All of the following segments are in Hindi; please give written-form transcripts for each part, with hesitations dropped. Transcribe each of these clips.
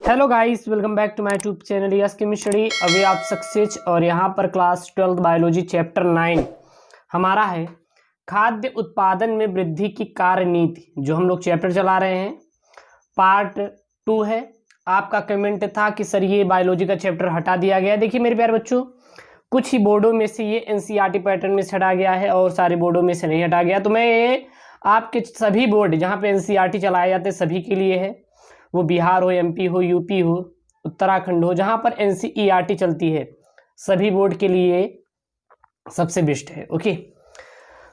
Hello guys, welcome back to my YouTube channel yes chemistry. अभी आप सक्सेस और यहाँ पर क्लास 12 बायोलॉजी चैप्टर 9 हमारा है खाद्य उत्पादन में वृद्धि की कार्य नीति, जो हम लोग चैप्टर चला रहे हैं। पार्ट 2 है। आपका कमेंट था कि सर ये बायोलॉजी का चैप्टर हटा दिया गया। देखिए मेरे प्यारे बच्चों, कुछ ही बोर्डों में से ये एनसीईआरटी पैटर्न में से हटा गया है और सारे बोर्डों में से नहीं हटा गया। तो मैं ये आपके सभी बोर्ड जहाँ पे एनसीईआरटी चलाए जाते हैं सभी के लिए है, वो बिहार हो, एमपी हो, यूपी हो, उत्तराखंड हो, जहाँ पर एनसीईआरटी चलती है सभी बोर्ड के लिए सबसे बेस्ट है। ओके,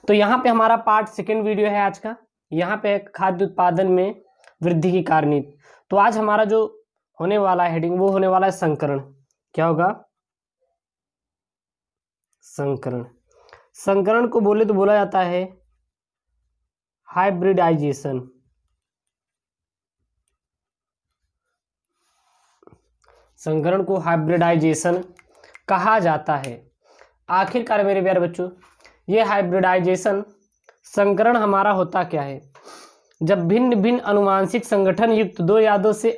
तो यहाँ पे हमारा पार्ट 2 वीडियो है आज का। यहाँ पे खाद्य उत्पादन में वृद्धि की कार्य नीति। तो आज हमारा जो होने वाला है हेडिंग वो होने वाला है संकरण। क्या होगा? संकरण। संकरण को बोले तो बोला जाता है हाइब्रिडाइजेशन। संकरण को हाइब्रिडाइजेशन कहा जाता है। आखिरकार मेरे प्यारे बच्चों, ये हाइब्रिडाइजेशन संकरण हमारा होता क्या है? जब भिन्न भिन्न अनुवांशिक संगठन युक्त दो या दो से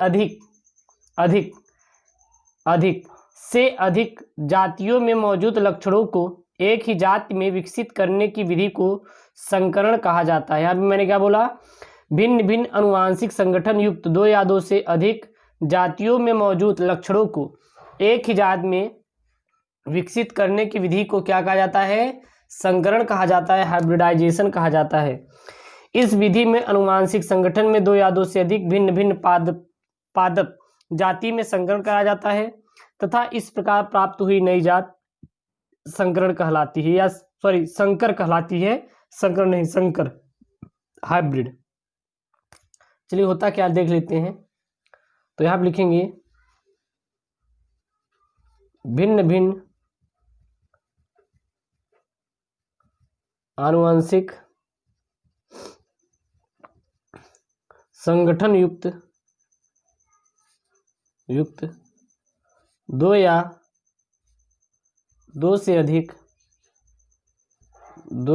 अधिक जातियों में मौजूद लक्षणों को एक ही जाति में विकसित करने की विधि को संकरण कहा जाता है। यहाँ पे मैंने क्या बोला? भिन्न भिन्न अनुवांशिक संगठन युक्त दो या दो से अधिक जातियों में मौजूद लक्षणों को एक ही जात में विकसित करने की विधि को क्या कहा जाता है? संकरण कहा जाता है, हाइब्रिडाइजेशन कहा जाता है। इस विधि में अनुवांशिक संगठन में दो या दो से अधिक भिन्न भिन्न पादप जाति में संकरण करा जाता है तथा इस प्रकार प्राप्त हुई नई जात संकरण कहलाती है, या संकर कहलाती है। संकर नहीं, संकर, हाइब्रिड। चलिए होता क्या देख लेते हैं। तो यहाँ पर लिखेंगे भिन्न भिन्न आनुवंशिक संगठन युक्त दो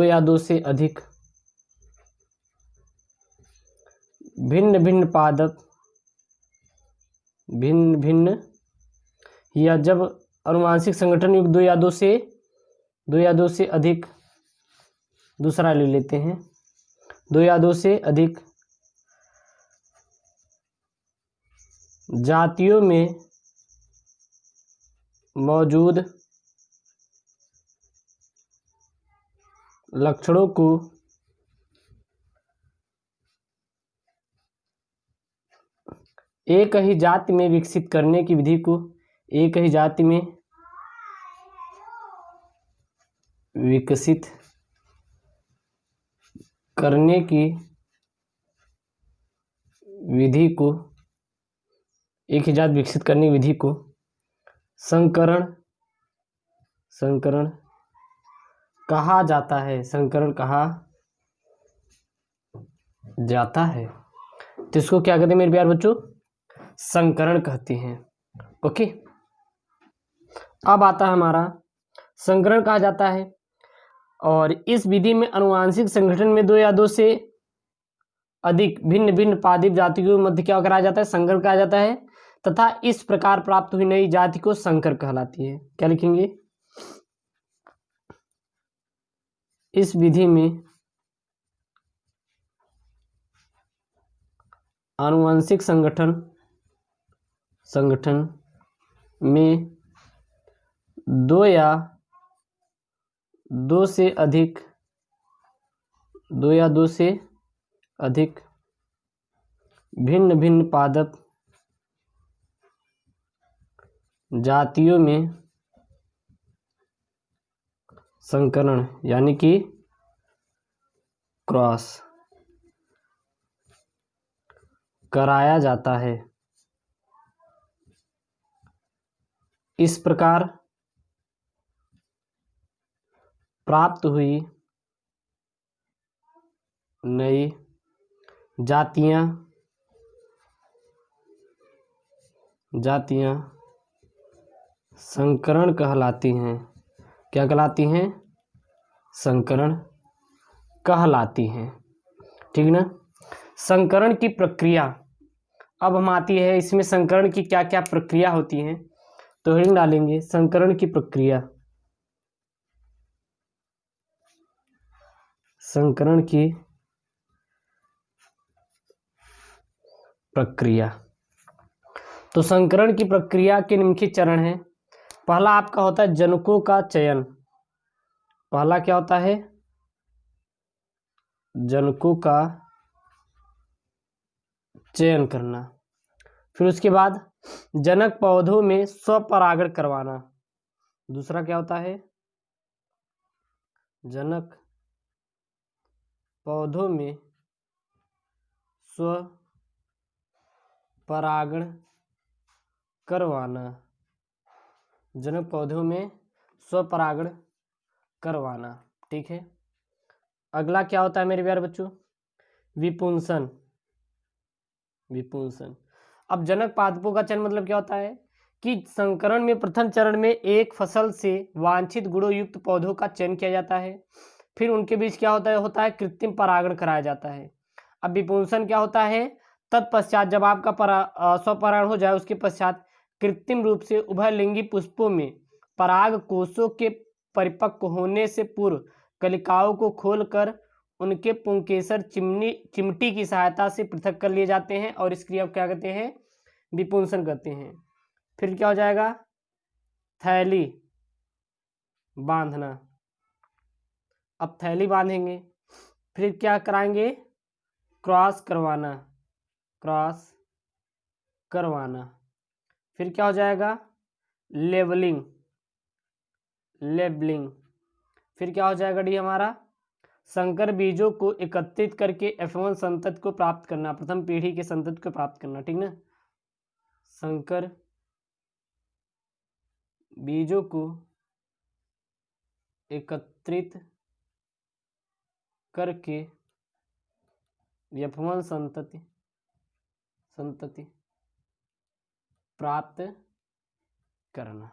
या दो से अधिक भिन्न भिन्न या जब अनुवांशिक संगठन युक्त दो या दो से अधिक, दूसरा ले लेते हैं, दो या दो से अधिक जातियों में मौजूद लक्षणों को एक ही जाति में विकसित करने की विधि को एक ही जाति में विकसित करने की विधि को एक ही जात विकसित करने की विधि को संकरण कहा जाता है। संकरण कहा जाता है। तो इसको क्या कहते हैं मेरे प्यार बच्चों? संकरण कहते हैं। ओके, अब आता है हमारा संकरण कहा जाता है। और इस विधि में अनुवांशिक संगठन में दो या दो से अधिक भिन्न भिन्न पादप जातियों के मध्य क्या कराया जाता है? संकरण कहा जाता है तथा इस प्रकार प्राप्त हुई नई जाति को संकर कहलाती है। क्या लिखेंगे? इस विधि में आनुवंशिक संगठन में दो या दो से अधिक भिन्न भिन्न पादप जातियों में संकरण यानी कि क्रॉस कराया जाता है। इस प्रकार प्राप्त हुई नई जातियां संकरण कहलाती हैं। क्या कहलाती हैं? संकरण कहलाती हैं। ठीक ना? संकरण की प्रक्रिया अब हम आती है इसमें संकरण की क्या क्या प्रक्रिया होती हैं, तो हेडिंग डालेंगे संकरण की प्रक्रिया। संकरण की प्रक्रिया। तो संकरण की प्रक्रिया के निम्नलिखित चरण हैं। पहला आपका होता है जनकों का चयन। पहला क्या होता है? जनकों का चयन करना। फिर उसके बाद जनक पौधों में स्वपरागण करवाना। दूसरा क्या होता है? जनक पौधों में स्वपरागण करवाना। जनक पौधों में स्वपरागण करवाना। ठीक है। अगला क्या होता है मेरे प्यारे बच्चों? विपुंसन। विपुंसन। अब जनक पादपों का चयन मतलब क्या होता है कि संकरण में प्रथम चरण में एक फसल से वांछित गुणों युक्त पौधों का चयन किया जाता है। फिर उनके बीच क्या होता है कृत्रिम परागण कराया जाता है। अब विपुंसन क्या होता है? तत्पश्चात जब आपका स्वपरागण हो जाए उसके पश्चात कृत्रिम रूप से उभयलिंगी पुष्पों में पराग कोषों के परिपक्व होने से पूर्व कलिकाओं को खोलकर उनके पुंकेसर चिमटी की सहायता से पृथक कर लिए जाते हैं और इस क्रिया को क्या कहते हैं? विपुंसन करते हैं। फिर क्या हो जाएगा? थैली बांधना। अब थैली बांधेंगे, फिर क्या कराएंगे? क्रॉस करवाना। क्रॉस करवाना। फिर क्या हो जाएगा? लेबलिंग। लेबलिंग। फिर क्या हो जाएगा डी हमारा? संकर बीजों को एकत्रित करके F1 संतति को प्राप्त करना, प्रथम पीढ़ी के संतति को प्राप्त करना। ठीक ना? संकर बीजों को एकत्रित करके F1 संतति प्राप्त करना।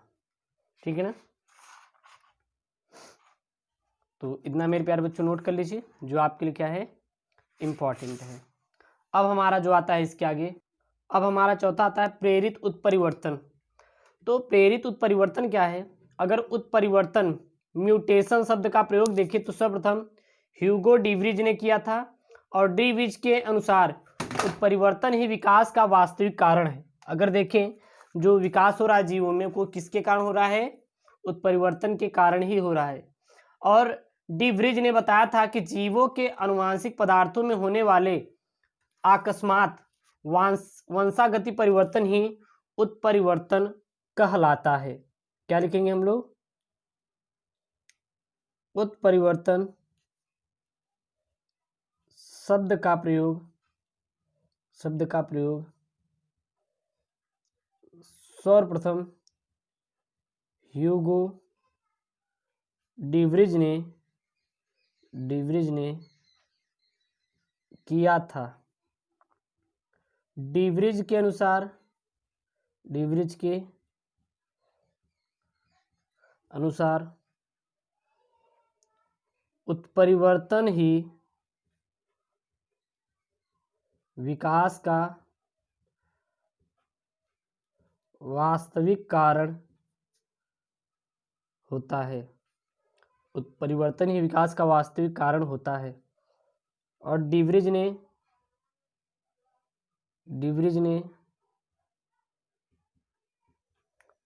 ठीक है ना? तो इतना मेरे प्यारे बच्चों नोट कर लीजिए जो आपके लिए क्या है इम्पॉर्टेंट है। अब हमारा जो आता है इसके आगे, अब हमारा चौथा आता है प्रेरित उत्परिवर्तन। तो प्रेरित उत्परिवर्तन क्या है? अगर उत्परिवर्तन म्यूटेशन शब्द का प्रयोग देखें तो सर्वप्रथम ह्यूगो डिवरीज ने किया था और डिवरीज के अनुसार उत्परिवर्तन ही विकास का वास्तविक कारण है। अगर देखें जो विकास हो रहा है जीवों में वो किसके कारण हो रहा है? उत्परिवर्तन के कारण ही हो रहा है। और डिवरीज ने बताया था कि जीवों के आनुवांशिक पदार्थों में होने वाले अकस्मात वंशागति परिवर्तन ही उत्परिवर्तन कहलाता है। क्या लिखेंगे हम लोग? उत्परिवर्तन शब्द का प्रयोग सर्वप्रथम ह्यूगो डिवरीज ने किया था। डिवरीज के अनुसार उत्परिवर्तन ही विकास का वास्तविक कारण होता है। उत्परिवर्तन ही विकास का वास्तविक कारण होता है। और डिवरीज ने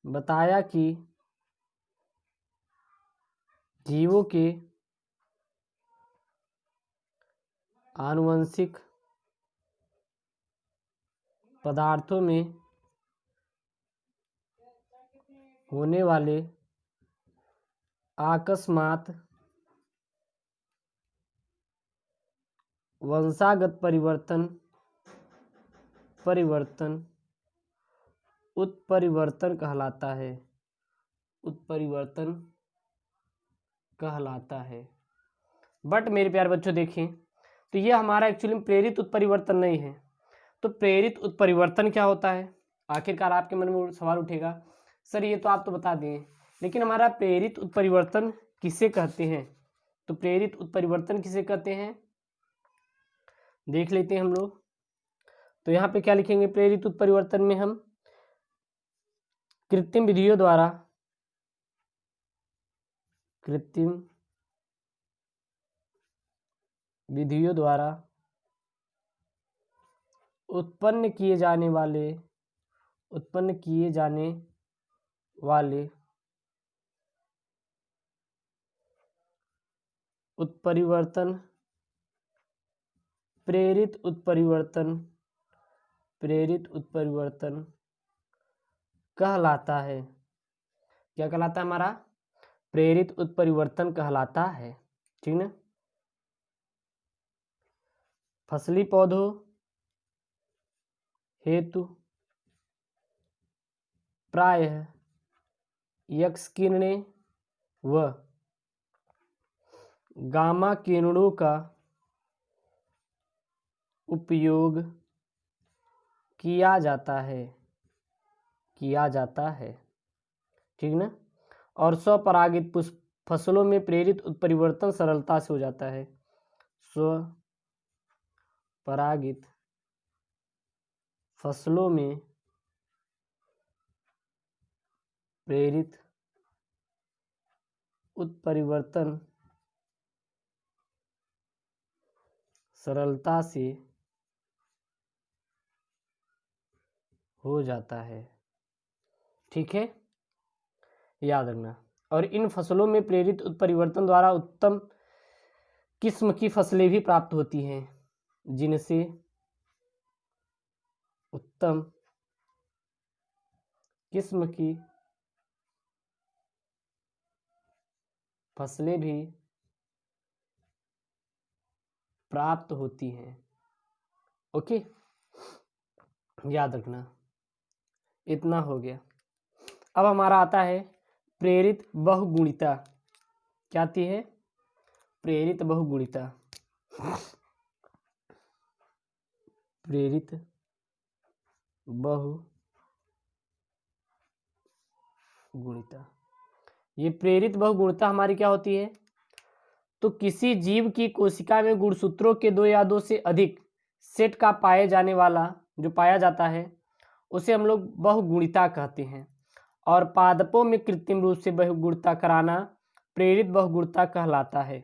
बताया कि जीवों के आनुवंशिक पदार्थों में होने वाले अकस्मात वंशागत परिवर्तन उत्परिवर्तन कहलाता है। उत्परिवर्तन कहलाता है। बट मेरे प्यारे बच्चों देखें तो ये हमारा एक्चुअली में प्रेरित उत्परिवर्तन नहीं है। तो प्रेरित उत्परिवर्तन क्या होता है? आखिरकार आपके मन में सवाल उठेगा सर ये तो आप तो बता दिए, लेकिन हमारा प्रेरित उत्परिवर्तन किसे कहते हैं? तो प्रेरित उत्परिवर्तन किसे कहते हैं देख लेते हैं हम लोग। तो यहाँ पे क्या लिखेंगे, प्रेरित उत्परिवर्तन में हम कृत्रिम विधियों द्वारा उत्पन्न किए जाने वाले उत्परिवर्तन प्रेरित उत्परिवर्तन कहलाता है। क्या कहलाता है हमारा, प्रेरित उत्परिवर्तन कहलाता है, ठीक ना। फसली पौधों हेतु प्रायः एक्स किरणें व गामा किरणों का उपयोग किया जाता है, ठीक ना। और स्वपरागित फसलों में प्रेरित उत्परिवर्तन सरलता से हो जाता है। स्वपरागित फसलों में प्रेरित उत्परिवर्तन सरलता से हो जाता है, ठीक है, याद रखना। और इन फसलों में प्रेरित उत्परिवर्तन द्वारा उत्तम किस्म की फसलें भी प्राप्त होती हैं, जिनसे उत्तम किस्म की फसलें भी प्राप्त होती हैं। ओके, याद रखना। इतना हो गया। अब हमारा आता है प्रेरित बहुगुणिता। क्या आती है, प्रेरित बहुगुणिता। प्रेरित बहुगुणिता, ये प्रेरित बहुगुणिता हमारी क्या होती है, तो किसी जीव की कोशिका में गुणसूत्रों के दो या दो से अधिक सेट का पाए जाने वाला जो पाया जाता है उसे हम लोग बहुगुणिता कहते हैं। और पादपों में कृत्रिम रूप से बहुगुणिता कराना प्रेरित बहुगुणिता कहलाता है।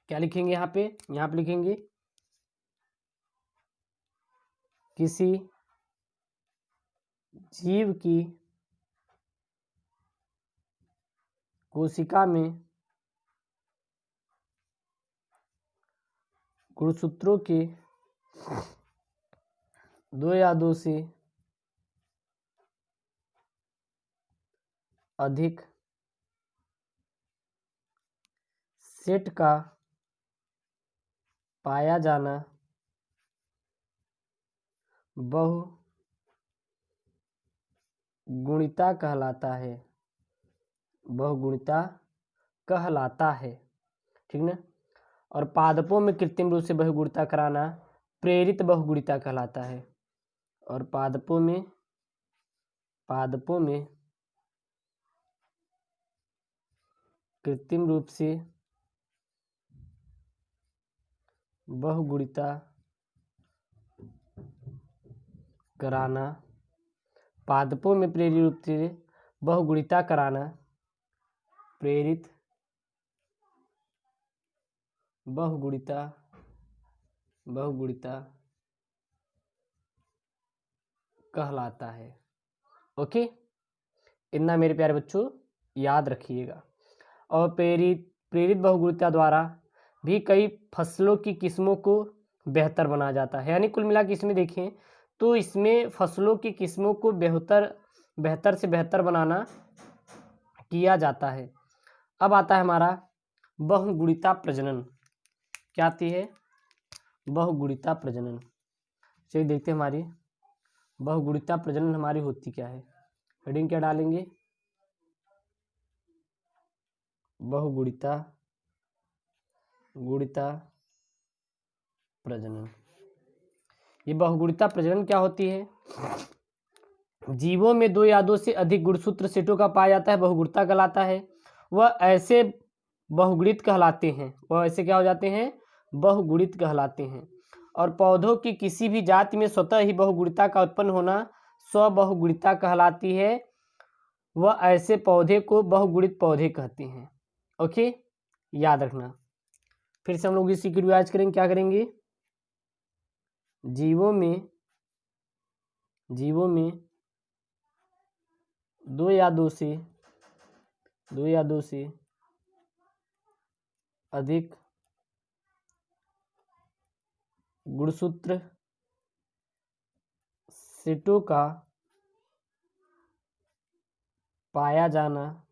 क्या लिखेंगे यहाँ पे लिखेंगे किसी जीव की कोशिका में गुणसूत्रों के दो या दो से अधिक सेट का पाया जाना बहुगुणिता कहलाता है, बहुगुणिता कहलाता है, ठीक ना। और पादपों में कृत्रिम रूप से बहुगुणिता कराना प्रेरित बहुगुणिता कहलाता है। और पादपों में कृत्रिम रूप से बहुगुणिता कराना, पादपों में प्रेरित रूप से बहुगुणिता कराना प्रेरित बहुगुणिता कहलाता है। ओके, इतना मेरे प्यारे बच्चों याद रखिएगा। और प्रेरित बहुगुणिता द्वारा भी कई फसलों की किस्मों को बेहतर बनाया जाता है। यानी कुल मिला के इसमें देखें तो इसमें फसलों की किस्मों को बेहतर से बेहतर बनाना किया जाता है। अब आता है हमारा बहुगुणिता प्रजनन। क्या आती है, बहुगुणिता प्रजनन। चलिए देखते हैं हमारी बहुगुणिता प्रजनन हमारी होती क्या है। हेडिंग क्या डालेंगे, बहुगुणिता प्रजनन। ये बहुगुणिता प्रजनन क्या होती है, जीवों में दो या दो से अधिक गुणसूत्र सेटों का पाया जाता है, बहुगुणिता कहलाता है। वह ऐसे बहुगुणित कहलाते हैं, वह ऐसे क्या हो जाते हैं, बहुगुणित कहलाते हैं। और पौधों की किसी भी जाति में स्वतः ही बहुगुणिता का उत्पन्न होना स्वबहुगुणिता कहलाती है। वह ऐसे पौधे को बहुगुणित पौधे कहते हैं। ओके, याद रखना। फिर से हम लोग इसी की रिवाइज करेंगे। क्या करेंगे? जीवों में दो या दो से अधिक गुणसूत्र सेटों का पाया जाना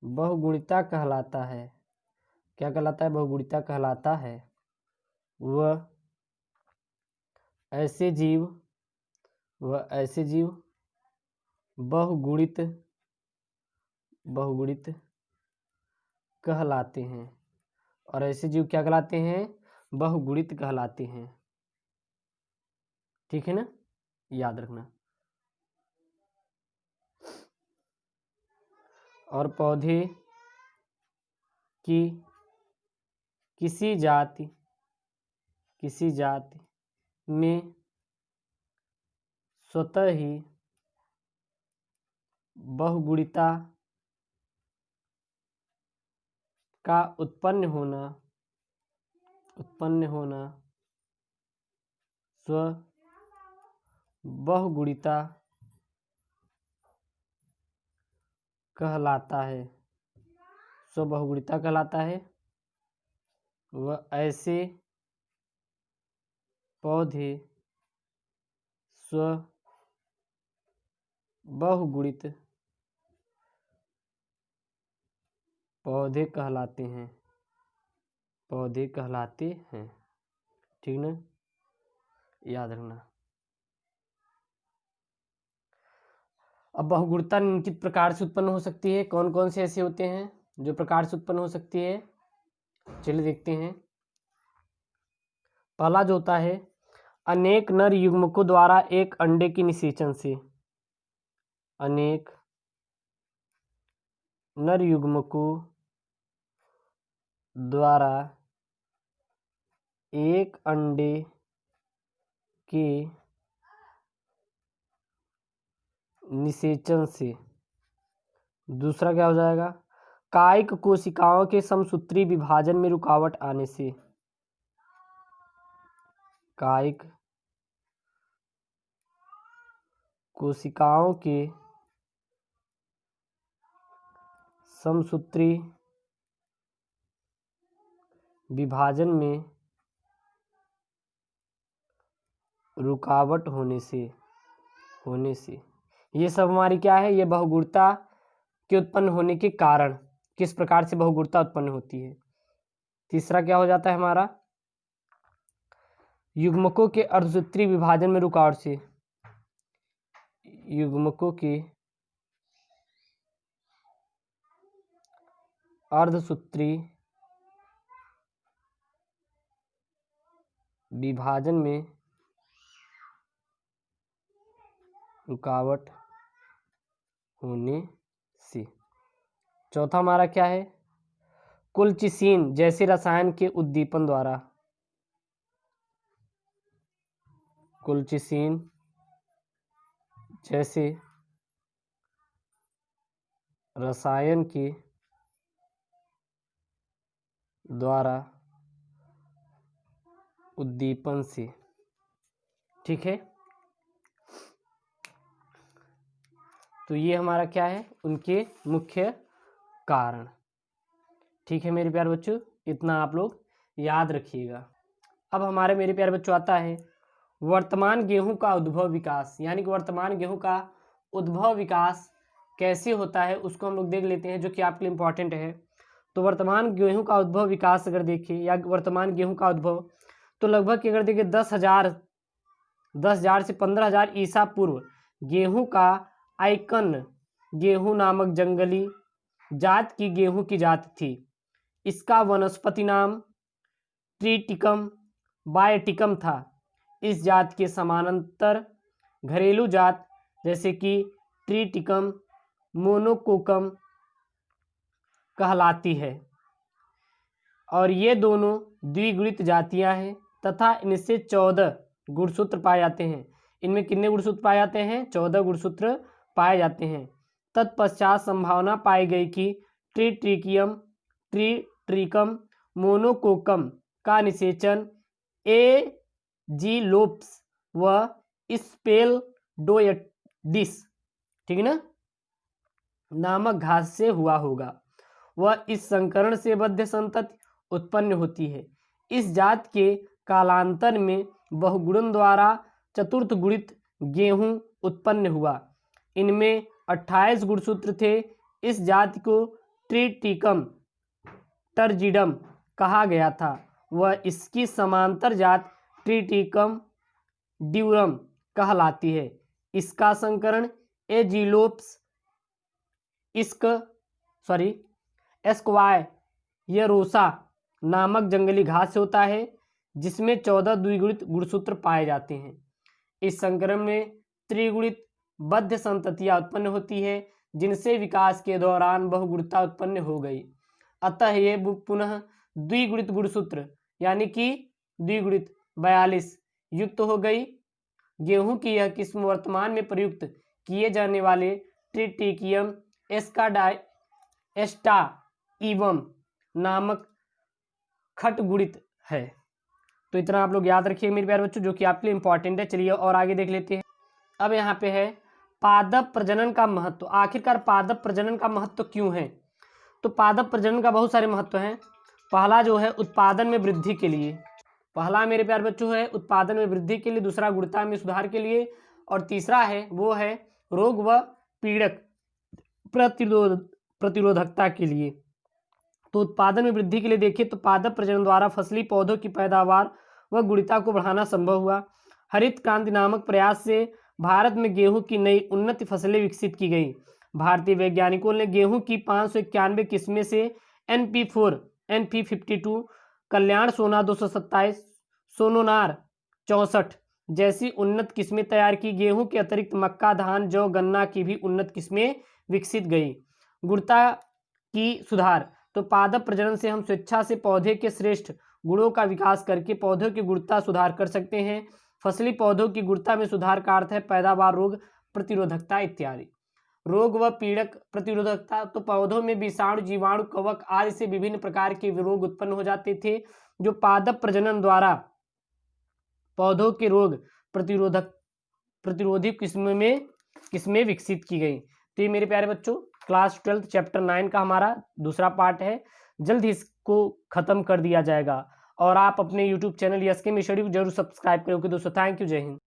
बहुगुणिता कहलाता है। क्या कहलाता है? बहुगुणिता कहलाता है। वह ऐसे जीव बहुगुणित कहलाते हैं। और ऐसे जीव क्या कहलाते हैं? बहुगुणित कहलाते हैं। ठीक है ना, याद रखना। और पौधे की किसी जाति में स्वतः ही बहुगुणिता का उत्पन्न होना स्व बहुगुणिता कहलाता है। स्वबहुगुणिता कहलाता है। वह ऐसे पौधे स्व बहुगुणित पौधे कहलाते हैं। ठीक ना, याद रखना। अब बहुगुणिता निम्नलिखित प्रकार से उत्पन्न हो सकती है। कौन कौन से ऐसे होते हैं जो प्रकार से उत्पन्न हो सकती है? चलिए देखते हैं। पहला जो होता है, अनेक नर युग्मकों द्वारा एक अंडे के निषेचन से। अनेक नर युग्मकों द्वारा एक अंडे के निषेचन से। दूसरा क्या हो जाएगा? कायिक कोशिकाओं के समसूत्री विभाजन में रुकावट आने से। कायिक कोशिकाओं के समसूत्री विभाजन में रुकावट होने से। ये सब हमारी क्या है? ये बहुगुणिता के उत्पन्न होने के कारण, किस प्रकार से बहुगुणिता उत्पन्न होती है। तीसरा क्या हो जाता है हमारा? युग्मकों के अर्धसूत्री विभाजन में रुकावट से। युग्मकों के अर्धसूत्री विभाजन में रुकावट होने से। चौथा हमारा क्या है? कुलचिसीन जैसे रसायन के उद्दीपन द्वारा। कुलचिसीन जैसे रसायन के द्वारा उद्दीपन से। ठीक है, तो ये हमारा क्या है? उनके मुख्य कारण। ठीक है मेरे प्यारे बच्चों, इतना आप लोग याद रखिएगा। अब हमारे मेरे प्यारे बच्चों आता है वर्तमान गेहूं का उद्भव विकास। यानी कि वर्तमान गेहूं का उद्भव विकास कैसे होता है उसको हम लोग देख लेते हैं, जो कि आपके लिए इम्पोर्टेंट है। तो वर्तमान गेहूं का उद्भव विकास अगर देखें, या वर्तमान गेहूं का उद्भव, तो लगभग अगर देखें 10,000 से 15,000 ईसा पूर्व गेहूं का आइकन गेहूं नामक जंगली जात की गेहूं की जात थी। इसका वनस्पति नाम ट्रिटिकम बायटिकम था। इस जात के समानांतर घरेलू जात जैसे कि ट्रिटिकम मोनोकोकम कहलाती है। और ये दोनों द्विगुणित जातियां हैं तथा इनसे 14 गुणसूत्र पाए जाते हैं। इनमें कितने गुणसूत्र पाए जाते हैं? 14 गुणसूत्र पाए जाते हैं। तत्पश्चात संभावना पाई गई कि ट्रीट्रिकम मोनोकोकम का निषेचन एजीलोप्स व स्पेलडोयडिस, ठीक है ना, नामक घास से हुआ होगा। वह इस संकरण से बद्ध संतति उत्पन्न होती है। इस जात के कालांतर में बहुगुणन द्वारा चतुर्थ गुणित गेहूं उत्पन्न हुआ। इनमें 28 गुणसूत्र थे। इस जाति को ट्रिटिकम टर्जिडम कहा गया था। वह इसकी समांतर जात ट्रिटिकम ड्यूरम कहलाती है। इसका संकरण एजिलोप्स एस्क्वायरोसा नामक जंगली घास से होता है, जिसमें 14 द्विगुणित गुणसूत्र पाए जाते हैं। इस संकरण में त्रिगुणित बद्ध संततियां उत्पन्न होती है, जिनसे विकास के दौरान बहुगुणितता उत्पन्न हो गई। अतः ये पुनः द्विगुणित गुणसूत्र यानी कि द्विगुणित 42 युक्त हो गई। गेहूं की यह किस्म वर्तमान में प्रयुक्त किए जाने वाले ट्रिटिकियम एस्टाइवम नामक खटगुणित है। तो इतना आप लोग याद रखिए मेरे प्यारे बच्चों, जो कि आपके लिए इंपॉर्टेंट है। चलिए और आगे देख लेते हैं। अब यहाँ पे है पादप प्रजनन का महत्व। आखिरकार पादप प्रजनन का महत्व क्यों है? तो पादप प्रजनन का बहुत सारे महत्व हैं। पहला जो है उत्पादन में वृद्धि के लिए, पहला मेरे प्यारे बच्चों है उत्पादन में वृद्धि के लिए, दूसरा गुणवत्ता में सुधार के लिए, और तीसरा है वो है रोग व पीड़क प्रतिरोधकता के लिए। तो उत्पादन में वृद्धि के लिए देखिए तो पादप प्रजनन द्वारा फसली पौधों की पैदावार व गुणवत्ता को बढ़ाना संभव हुआ। हरित क्रांति नामक प्रयास से भारत में गेहूं की नई उन्नत फसलें विकसित की गई। भारतीय वैज्ञानिकों ने गेहूं की 591 किस्में से NP4, NP52, कल्याण सोना 227, सोनोनार 64 जैसी उन्नत किस्में तैयार की। गेहूं के अतिरिक्त मक्का, धान, जौ, गन्ना की भी उन्नत किस्में विकसित गई। गुणवत्ता की सुधार, तो पादप प्रजनन से हम स्वेच्छा से पौधे के श्रेष्ठ गुणों का विकास करके पौधों की गुणवत्ता सुधार कर सकते हैं। फसली पौधों की गुणवत्ता में सुधार का अर्थ है पैदावार, रोग प्रतिरोधकता इत्यादि। रोग व पीड़क प्रतिरोधकता, तो पौधों में विषाणु, जीवाणु, कवक आदि से विभिन्न प्रकार के रोग उत्पन्न हो जाते थे, जो पादप प्रजनन द्वारा पौधों के रोग प्रतिरोधी किस्में विकसित की गई। तो ये मेरे प्यारे बच्चों क्लास 12 चैप्टर 9 का हमारा दूसरा पार्ट है। जल्द ही इसको खत्म कर दिया जाएगा और आप अपने यूट्यूब चैनल SK स्टडी को जरूर सब्सक्राइब करोगे दोस्तों। थैंक यू, जय हिंद।